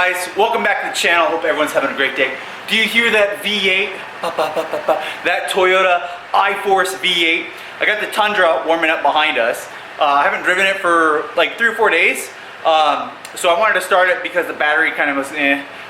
guys, welcome back to the channel. Hope everyone's having a great day. Do you hear that V8? That Toyota iForce V8. I got the Tundra warming up behind us. I haven't driven it for like 3 or 4 days. So I wanted to start it because the battery kind of was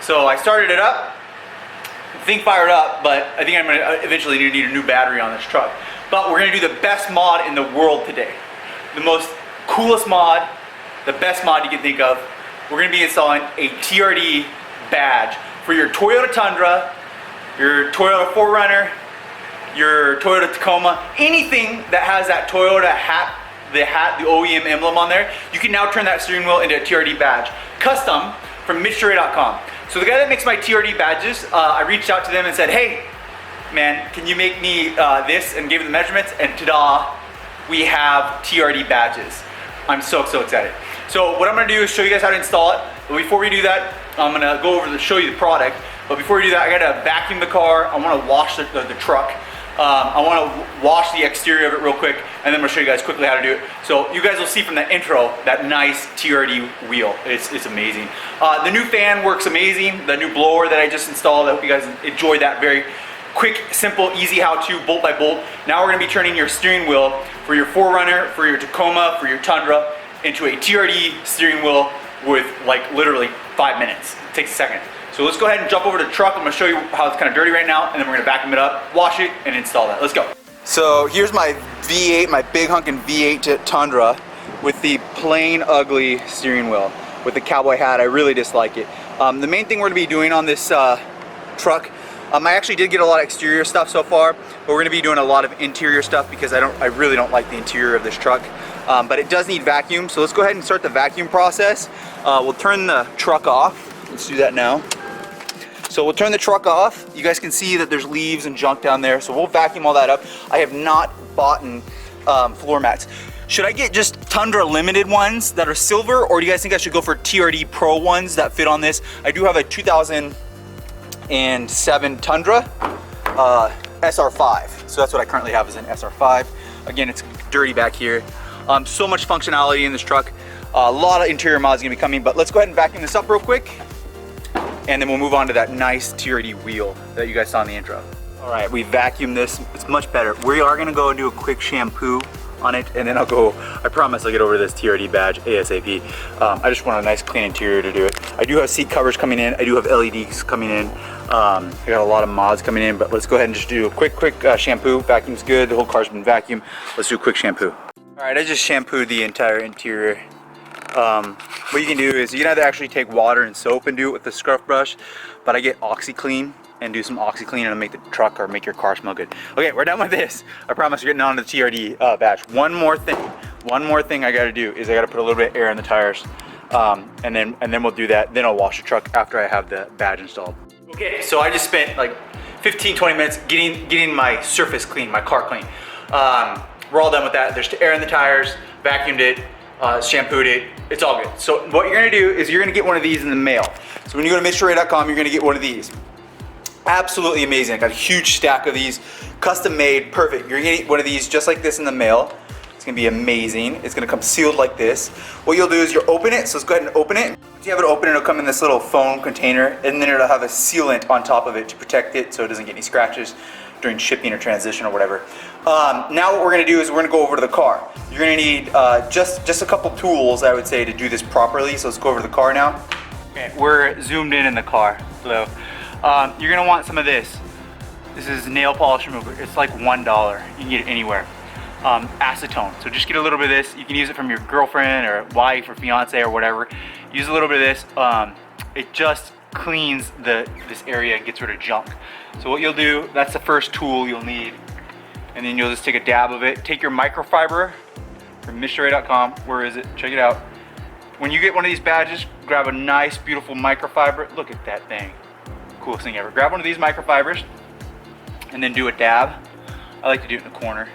So I started it up. The thing fired up, but I think I'm going to eventually need a new battery on this truck. But we're going to do the best mod in the world today. The most coolest mod, the best mod you can think of. We're going to be installing a TRD badge for your Toyota Tundra, your Toyota 4Runner, your Toyota Tacoma, anything that has that Toyota hat, the OEM emblem on there. You can now turn that steering wheel into a TRD badge, custom from MITCHDORE.COMHOW. So the guy that makes my TRD badges, I reached out to them and said, hey, man, can you make me this, and gave them the measurements, and ta-da, we have TRD badges. I'm so excited. So what I'm gonna do is show you guys how to install it. But before we do that, I'm gonna go over to show you the product. But before we do that, I gotta vacuum the car. I wanna wash the truck. I wanna wash the exterior of it real quick, and then I'm gonna show you guys quickly how to do it. So you guys will see from the intro, that nice TRD wheel. It's amazing. The new fan works amazing. The new blower that I just installed, I hope you guys enjoyed that. Very quick, simple, easy how-to, bolt by bolt. Now we're gonna be turning your steering wheel for your 4Runner, for your Tacoma, for your Tundra, into a TRD steering wheel with like literally 5 minutes. It takes a second. So let's go ahead and jump over to the truck. I'm gonna show you how it's kind of dirty right now, and then we're gonna vacuum it up, wash it, and install that. Let's go. So here's my V8, my big hunkin' V8 Tundra with the plain ugly steering wheel with the cowboy hat. I really dislike it. The main thing we're gonna be doing on this truck, I actually did get a lot of exterior stuff so far, but we're gonna be doing a lot of interior stuff because I really don't like the interior of this truck. But it does need vacuum, so let's go ahead and start the vacuum process. We'll turn the truck off. Let's do that now. So we'll turn the truck off. You guys can see that there's leaves and junk down there, so we'll vacuum all that up. I have not bought floor mats. Should I get just Tundra Limited ones that are silver, or do you guys think I should go for TRD Pro ones that fit on this? I do have a 2007 Tundra SR5, so that's what I currently have, is an SR5. Again, it's dirty back here. So much functionality in this truck. A lot of interior mods gonna be coming, but let's go ahead and vacuum this up real quick, and then we'll move on to that nice TRD wheel that you guys saw in the intro. All right, we vacuumed this. It's much better. We are gonna go and do a quick shampoo on it, and then I promise I'll get over this TRD badge ASAP. I just want a nice clean interior to do it. I do have seat covers coming in. I do have LEDs coming in. I got a lot of mods coming in, but let's go ahead and just do a quick shampoo. Vacuum's good. The whole car's been vacuumed. Let's do a quick shampoo. All right, I just shampooed the entire interior. What you can do is you can either actually take water and soap and do it with the scruff brush, but I get OxyClean and do some OxyClean, and it'll make the truck or make your car smell good. Okay, we're done with this. I promise we're getting on to the TRD badge. One more thing I gotta do is I gotta put a little bit of air in the tires, and then we'll do that. Then I'll wash the truck after I have the badge installed. Okay, so I just spent like 15-20 minutes getting my surface clean, my car clean. We're all done with that. There's air in the tires, vacuumed it, shampooed it, it's all good. So what you're gonna do is you're gonna get one of these in the mail. So when you go to MITCHDORE.COMHOW, you're gonna get one of these. Absolutely amazing. I got a huge stack of these, custom made, perfect. You're gonna get one of these just like this in the mail. It's gonna be amazing. It's gonna come sealed like this. What you'll do is you'll open it, so let's go ahead and open it. Once you have it open, it'll come in this little foam container, and then it'll have a sealant on top of it to protect it so it doesn't get any scratches during shipping or transition or whatever. Now what we're gonna do is we're gonna go over to the car. You're gonna need just a couple tools, I would say, to do this properly. So let's go over to the car now. Okay, we're zoomed in the car. Hello. You're gonna want some of this. This is nail polish remover. It's like $1. You can get it anywhere. Acetone. So just get a little bit of this. You can use it from your girlfriend or wife or fiance or whatever. Use a little bit of this. It just cleans this area and gets rid of junk. So what you'll do, that's the first tool you'll need, and then you'll just take a dab of it. Take your microfiber from MITCHDORE.COMHOW. Where is it? Check it out. When you get one of these badges, grab a nice, beautiful microfiber. Look at that thing. Coolest thing ever. Grab one of these microfibers and then do a dab. I like to do it in the corner.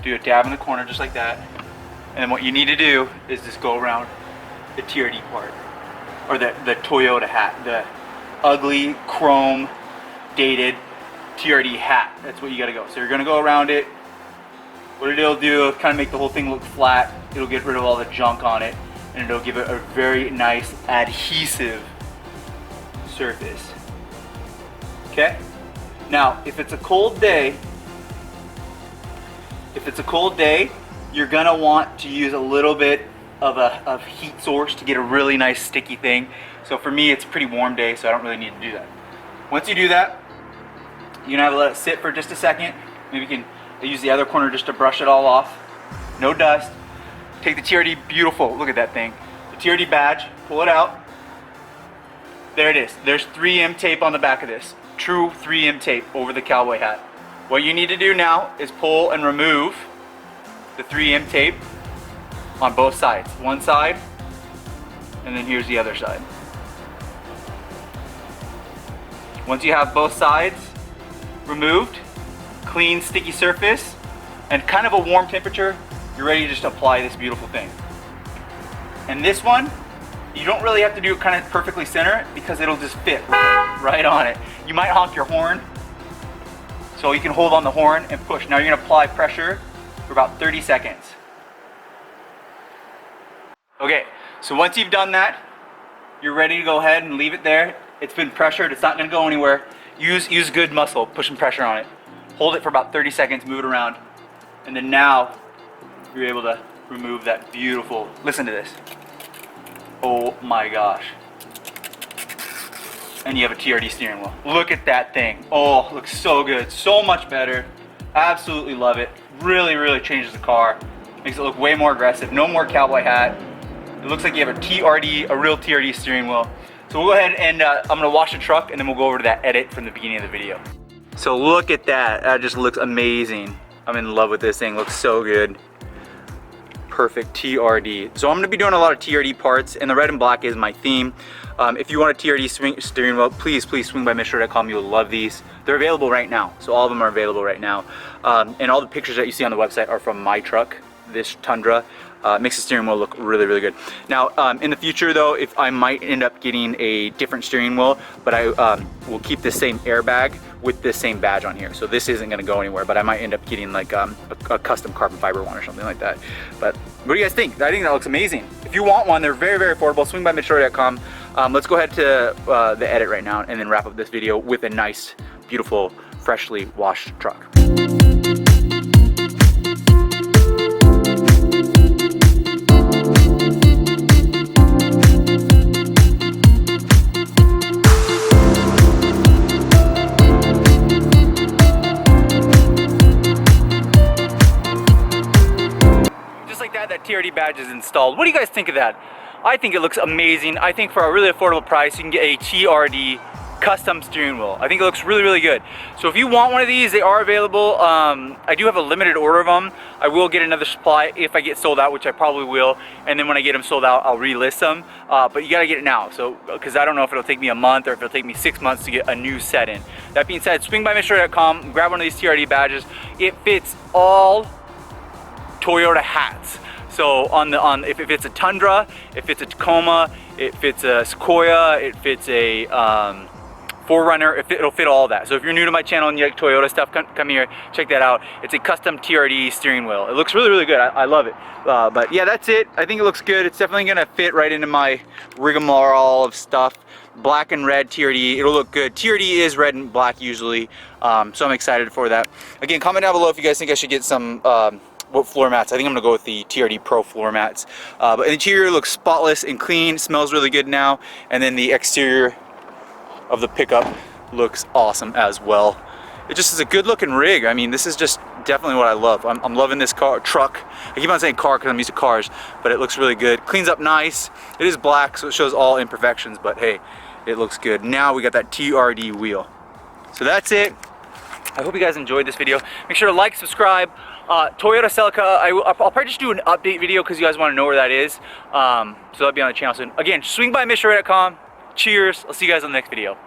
Do a dab in the corner just like that. And then what you need to do is just go around the TRD part, or the Toyota hat, the ugly chrome dated TRD hat. That's what you gotta go. So you're gonna go around it. What it'll do, kind of make the whole thing look flat. It'll get rid of all the junk on it, and it'll give it a very nice adhesive surface. Okay? Now, if it's a cold day, you're gonna want to use a little bit of heat source to get a really nice sticky thing. So for me, it's a pretty warm day, so I don't really need to do that. Once you do that, you're gonna have to let it sit for just a second. Maybe you can use the other corner just to brush it all off. No dust. Take the TRD, beautiful, look at that thing. The TRD badge, pull it out. There it is. There's 3M tape on the back of this. True 3M tape over the cowboy hat. What you need to do now is pull and remove the 3M tape on both sides. One side, and then here's the other side. Once you have both sides removed, clean sticky surface, and kind of a warm temperature, you're ready to just apply this beautiful thing. And this one, you don't really have to do it kind of perfectly center because it'll just fit right on it. You might honk your horn, so you can hold on the horn and push. Now you're gonna apply pressure for about 30 seconds. Okay, so once you've done that, you're ready to go ahead and leave it there. It's been pressured, it's not gonna go anywhere. Use good muscle, put some pressure on it. Hold it for about 30 seconds, move it around. And then now, you're able to remove that beautiful, listen to this. Oh my gosh. And you have a TRD steering wheel. Look at that thing. Oh, looks so good, so much better. Absolutely love it. Really, really changes the car. Makes it look way more aggressive. No more cowboy hat. It looks like you have a TRD, a real TRD steering wheel. So we'll go ahead and I'm gonna wash the truck and then we'll go over to that edit from the beginning of the video. So look at that, that just looks amazing. I'm in love with this thing, looks so good. Perfect TRD. So I'm gonna be doing a lot of TRD parts and the red and black is my theme. If you want a TRD steering wheel, please swing by MITCHDORE.COMHOW. You'll love these. They're available right now. So all of them are available right now. And all the pictures that you see on the website are from my truck, this Tundra. Makes the steering wheel look really, really good. Now, in the future though, if I might end up getting a different steering wheel, but I will keep the same airbag with this same badge on here. So this isn't gonna go anywhere, but I might end up getting like a custom carbon fiber one or something like that. But what do you guys think? I think that looks amazing. If you want one, they're very, very affordable. Swing by MITCHDORE.com. Let's go ahead to the edit right now and then wrap up this video with a nice, beautiful, freshly washed truck. That TRD badge is installed. What do you guys think of that? I think it looks amazing. I think for a really affordable price, you can get a TRD custom steering wheel. I think it looks really, really good. So if you want one of these, they are available. I do have a limited order of them. I will get another supply if I get sold out, which I probably will. And then when I get them sold out, I'll relist them. But you gotta get it now. So, because I don't know if it'll take me a month or if it'll take me 6 months to get a new set in. That being said, swing by MITCHDORE.com, grab one of these TRD badges. It fits all Toyota hats. So if it's a Tundra, if it's a Tacoma, if it's a Sequoia, if it's a 4Runner, it'll fit all that. So if you're new to my channel and you like Toyota stuff, come here, check that out. It's a custom TRD steering wheel. It looks really, really good. I love it. But yeah, that's it. I think it looks good. It's definitely gonna fit right into my rigmarole of stuff. Black and red TRD, it'll look good. TRD is red and black usually, so I'm excited for that. Again, comment down below if you guys think I should get some what floor mats. I think I'm gonna go with the TRD Pro floor mats. But the interior looks spotless and clean, smells really good now. And then the exterior of the pickup looks awesome as well. It just is a good looking rig. I mean, this is just definitely what I love. I'm loving this truck. I keep on saying car because I'm used to cars, but it looks really good. Cleans up nice. It is black, so it shows all imperfections, but hey, it looks good. Now we got that TRD wheel. So that's it. I hope you guys enjoyed this video. Make sure to like, subscribe. Toyota CELICA, I'll probably just do an update video because you guys want to know where that is. So that'll be on the channel soon. Again, swing by MITCHDORE.com. Cheers. I'll see you guys on the next video.